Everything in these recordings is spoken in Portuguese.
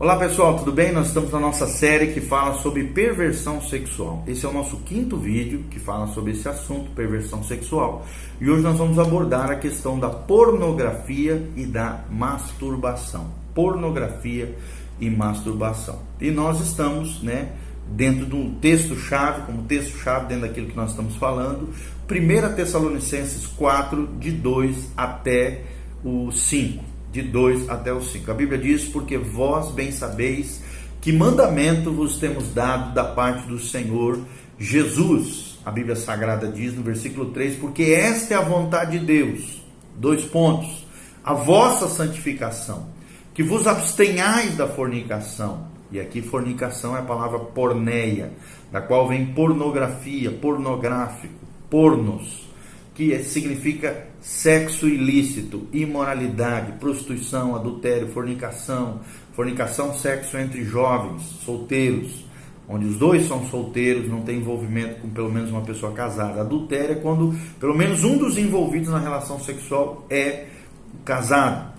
Olá pessoal, tudo bem? Nós estamos na nossa série que fala sobre perversão sexual. Esse é o nosso quinto vídeo que fala sobre esse assunto, perversão sexual. E hoje nós vamos abordar a questão da pornografia e da masturbação. Pornografia e masturbação. E nós estamos, dentro de um texto-chave, como texto-chave dentro daquilo que nós estamos falando, 1 Tessalonicenses 4, de 2 até o 5. De 2 até o 5. A Bíblia diz: porque vós bem sabeis que mandamento vos temos dado da parte do Senhor Jesus. A Bíblia Sagrada diz no versículo 3: porque esta é a vontade de Deus. 2 pontos. A vossa santificação, que vos abstenhais da fornicação. E aqui fornicação é a palavra porneia, da qual vem pornografia, pornográfico, pornos, que significa sexo ilícito, imoralidade, prostituição, adultério, fornicação, sexo entre jovens, solteiros, onde os dois são solteiros, não tem envolvimento com pelo menos uma pessoa casada. Adultério é quando pelo menos um dos envolvidos na relação sexual é casado.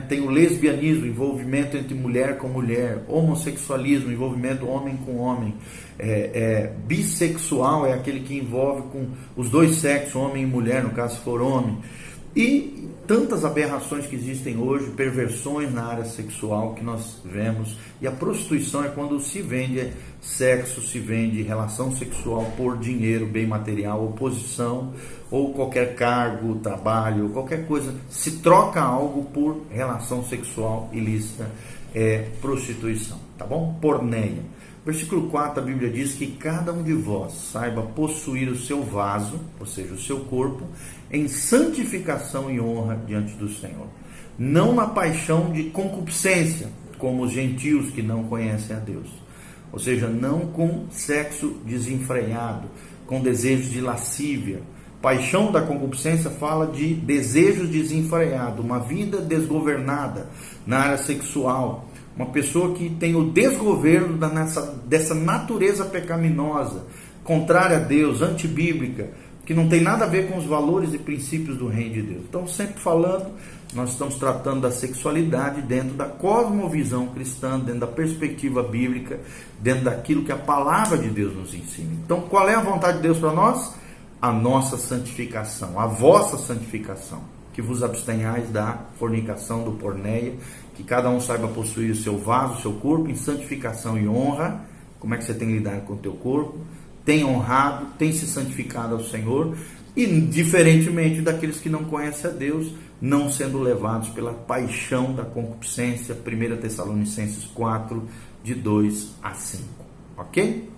Tem o lesbianismo, envolvimento entre mulher com mulher, homossexualismo, envolvimento homem com homem, bissexual é aquele que envolve com os dois sexos, homem e mulher, no caso se for homem, e tantas aberrações que existem hoje, perversões na área sexual que nós vemos. E a prostituição é quando se vende sexo, se vende relação sexual por dinheiro, bem material, ou posição, ou qualquer cargo, trabalho, qualquer coisa, se troca algo por relação sexual ilícita, é prostituição, tá bom? Porneia. Versículo 4, a Bíblia diz que cada um de vós saiba possuir o seu vaso, ou seja, o seu corpo, em santificação e honra diante do Senhor. Não na paixão de concupiscência, como os gentios que não conhecem a Deus. Ou seja, não com sexo desenfreado, com desejos de lascívia. Paixão da concupiscência fala de desejos desenfreados, uma vida desgovernada na área sexual. Uma pessoa que tem o desgoverno dessa natureza pecaminosa, contrária a Deus, antibíblica, que não tem nada a ver com os valores e princípios do reino de Deus. Então, sempre falando, nós estamos tratando da sexualidade dentro da cosmovisão cristã, dentro da perspectiva bíblica, dentro daquilo que a palavra de Deus nos ensina. Então, qual é a vontade de Deus para nós? A nossa santificação, a vossa santificação, que vos abstenhais da fornicação, do porneia, que cada um saiba possuir o seu vaso, o seu corpo, em santificação e honra. Como é que você tem lidado com o teu corpo? Tem honrado, tem se santificado ao Senhor, e diferentemente daqueles que não conhecem a Deus, não sendo levados pela paixão da concupiscência. 1 Tessalonicenses 4, de 2 a 5, ok?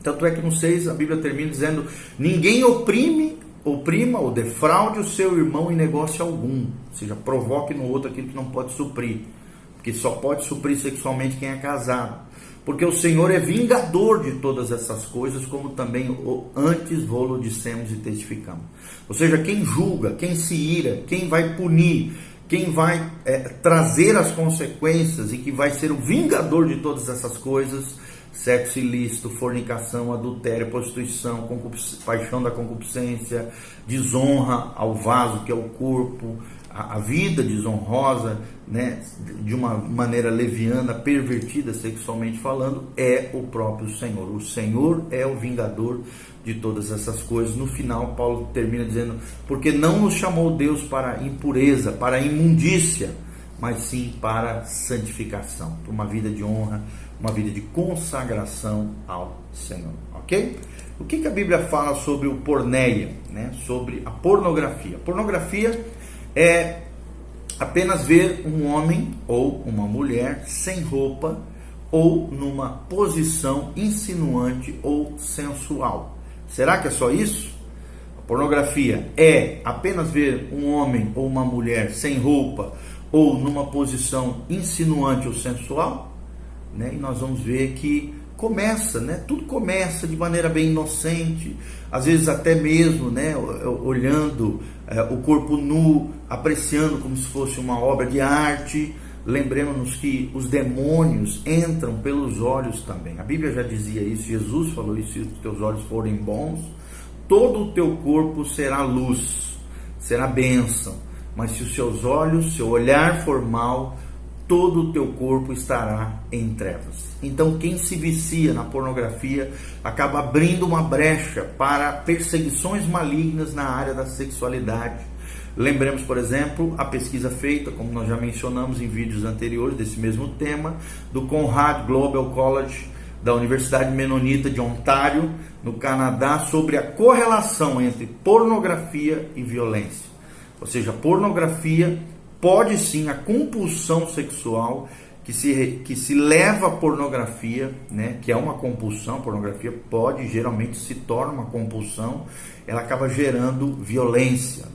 Tanto é que no 6 a Bíblia termina dizendo: ninguém oprima ou defraude o seu irmão em negócio algum, ou seja, provoque no outro aquilo que não pode suprir, porque só pode suprir sexualmente quem é casado, porque o Senhor é vingador de todas essas coisas, como também antes vô-lo dissemos e testificamos. Ou seja, quem julga, quem se ira, quem vai punir, quem vai trazer as consequências e que vai ser o vingador de todas essas coisas: sexo ilícito, fornicação, adultério, prostituição, paixão da concupiscência, desonra ao vaso que é o corpo, a vida desonrosa, de uma maneira leviana, pervertida sexualmente falando, é o próprio Senhor. O Senhor é o vingador de todas essas coisas. No final, Paulo termina dizendo: porque não nos chamou Deus para impureza, para imundícia, mas sim para santificação, para uma vida de honra, uma vida de consagração ao Senhor, ok? O que a Bíblia fala sobre o porneia, sobre a pornografia? Pornografia é apenas ver um homem ou uma mulher sem roupa ou numa posição insinuante ou sensual. Será que é só isso? A pornografia é apenas ver um homem ou uma mulher sem roupa ou numa posição insinuante ou sensual? E nós vamos ver que tudo começa de maneira bem inocente, às vezes até mesmo, olhando o corpo nu, apreciando como se fosse uma obra de arte. Lembremos-nos que os demônios entram pelos olhos também. A Bíblia já dizia isso, Jesus falou isso: se os teus olhos forem bons, todo o teu corpo será luz, será bênção. Mas se os seus olhos, seu olhar for mau, todo o teu corpo estará em trevas. Então, quem se vicia na pornografia acaba abrindo uma brecha para perseguições malignas na área da sexualidade. Lembremos, por exemplo, a pesquisa feita, como nós já mencionamos em vídeos anteriores desse mesmo tema, do Conrad Global College da Universidade Menonita de Ontário, no Canadá, sobre a correlação entre pornografia e violência. Ou seja, a pornografia pode sim, a compulsão sexual que se leva à pornografia, né, que é uma compulsão, a pornografia geralmente se torna uma compulsão, ela acaba gerando violência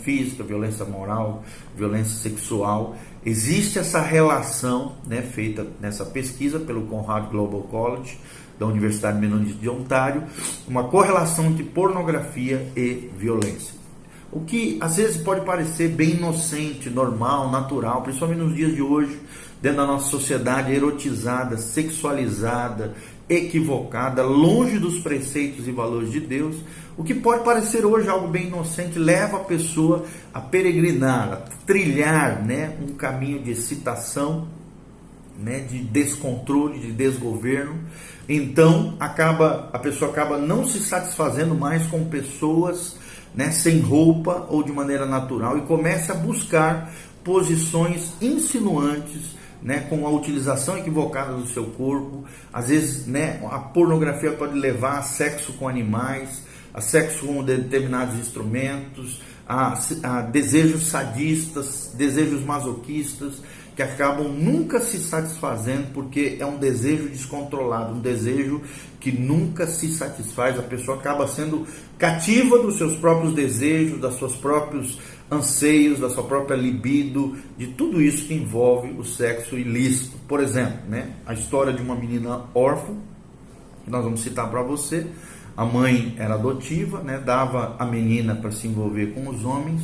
física, violência moral, violência sexual. Existe essa relação, né, feita nessa pesquisa pelo Conrad Global College da Universidade Menonita de Ontário, uma correlação entre pornografia e violência. O que às vezes pode parecer bem inocente, normal, natural, principalmente nos dias de hoje, dentro da nossa sociedade erotizada, sexualizada, equivocada, longe dos preceitos e valores de Deus, o que pode parecer hoje algo bem inocente, leva a pessoa a peregrinar, a trilhar, né, um caminho de excitação, né, de descontrole, de desgoverno. Então a pessoa acaba não se satisfazendo mais com pessoas, né, sem roupa ou de maneira natural, e começa a buscar posições insinuantes, né, com a utilização equivocada do seu corpo. Às vezes, né, a pornografia pode levar a sexo com animais, a sexo com determinados instrumentos, a desejos sadistas, desejos masoquistas, que acabam nunca se satisfazendo, porque é um desejo descontrolado, um desejo que nunca se satisfaz. A pessoa acaba sendo cativa dos seus próprios desejos, dos seus próprios anseios, da sua própria libido, de tudo isso que envolve o sexo ilícito. Por exemplo, né, a história de uma menina órfã, que nós vamos citar para você. A mãe era adotiva, né, dava a menina para se envolver com os homens.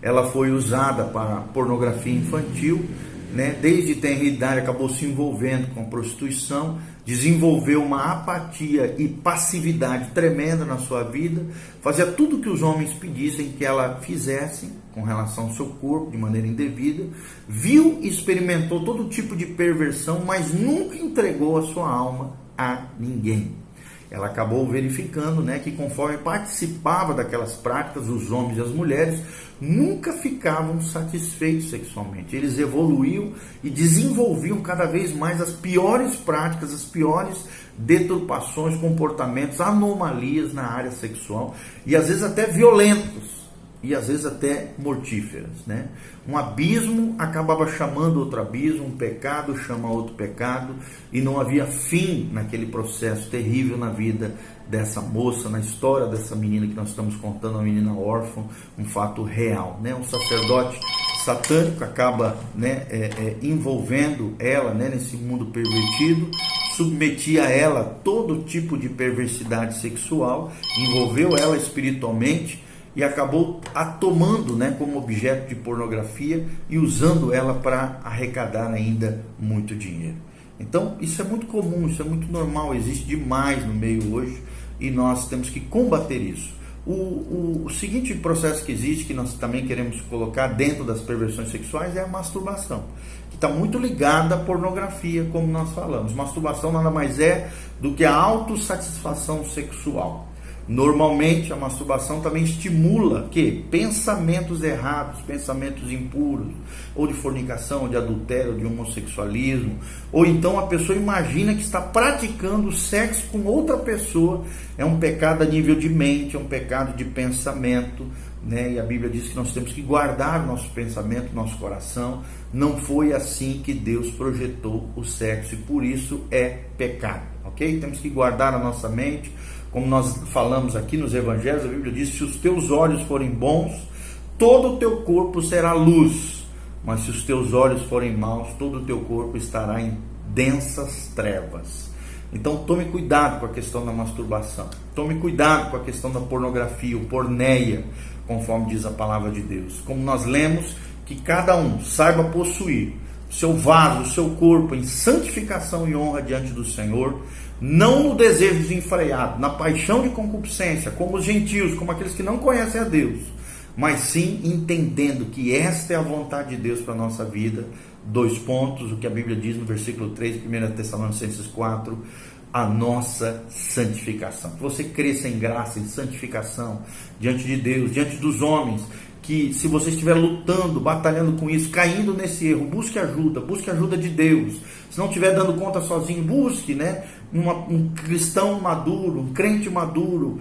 Ela foi usada para pornografia infantil, né, desde tenra idade acabou se envolvendo com prostituição, desenvolveu uma apatia e passividade tremenda na sua vida, fazia tudo que os homens pedissem que ela fizesse com relação ao seu corpo de maneira indevida, viu e experimentou todo tipo de perversão, mas nunca entregou a sua alma a ninguém. Ela acabou verificando, né, que conforme participava daquelas práticas, os homens e as mulheres nunca ficavam satisfeitos sexualmente. Eles evoluíam e desenvolviam cada vez mais as piores práticas, as piores deturpações, comportamentos, anomalias na área sexual, e às vezes até violentos, e às vezes até mortíferas, né? Um abismo acabava chamando outro abismo, um pecado chama outro pecado, e não havia fim naquele processo terrível na vida dessa moça, na história dessa menina que nós estamos contando, a menina órfã, um fato real, né? Um sacerdote satânico acaba, né, envolvendo ela, né, nesse mundo pervertido, submetia a ela todo tipo de perversidade sexual, envolveu ela espiritualmente, e acabou a tomando, né, como objeto de pornografia e usando ela para arrecadar ainda muito dinheiro. Então isso é muito comum, isso é muito normal, existe demais no meio hoje, e nós temos que combater isso. O seguinte processo que existe, que nós também queremos colocar dentro das perversões sexuais, é a masturbação, que está muito ligada à pornografia, como nós falamos. Masturbação nada mais é do que a autossatisfação sexual. Normalmente a masturbação também estimula que pensamentos errados, pensamentos impuros, ou de fornicação, ou de adultério, ou de homossexualismo, ou então a pessoa imagina que está praticando sexo com outra pessoa. É um pecado a nível de mente, é um pecado de pensamento, né? E a Bíblia diz que nós temos que guardar o nosso pensamento, nosso coração. Não foi assim que Deus projetou o sexo, e por isso é pecado, ok? Temos que guardar a nossa mente. Como nós falamos aqui nos evangelhos, a Bíblia diz: se os teus olhos forem bons, todo o teu corpo será luz, mas se os teus olhos forem maus, todo o teu corpo estará em densas trevas. Então tome cuidado com a questão da masturbação, tome cuidado com a questão da pornografia, o porneia, conforme diz a palavra de Deus. Como nós lemos, que cada um saiba possuir o seu vaso, o seu corpo em santificação e honra diante do Senhor, não no desejo desenfreado, na paixão de concupiscência, como os gentios, como aqueles que não conhecem a Deus, mas sim entendendo que esta é a vontade de Deus para a nossa vida, 2 pontos, o que a Bíblia diz no versículo 3, 1 Tessalonicenses 4, a nossa santificação. Que você cresça em graça, em santificação, diante de Deus, diante dos homens, que se você estiver lutando, batalhando com isso, caindo nesse erro, busque ajuda de Deus. Se não estiver dando conta sozinho, busque, né, um cristão maduro, um crente maduro,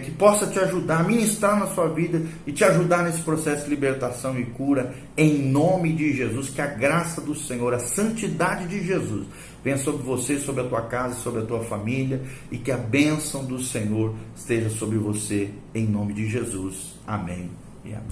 que possa te ajudar, ministrar na sua vida e te ajudar nesse processo de libertação e cura, em nome de Jesus. Que a graça do Senhor, a santidade de Jesus venha sobre você, sobre a tua casa, sobre a tua família, e que a bênção do Senhor esteja sobre você, em nome de Jesus. Amém e amém.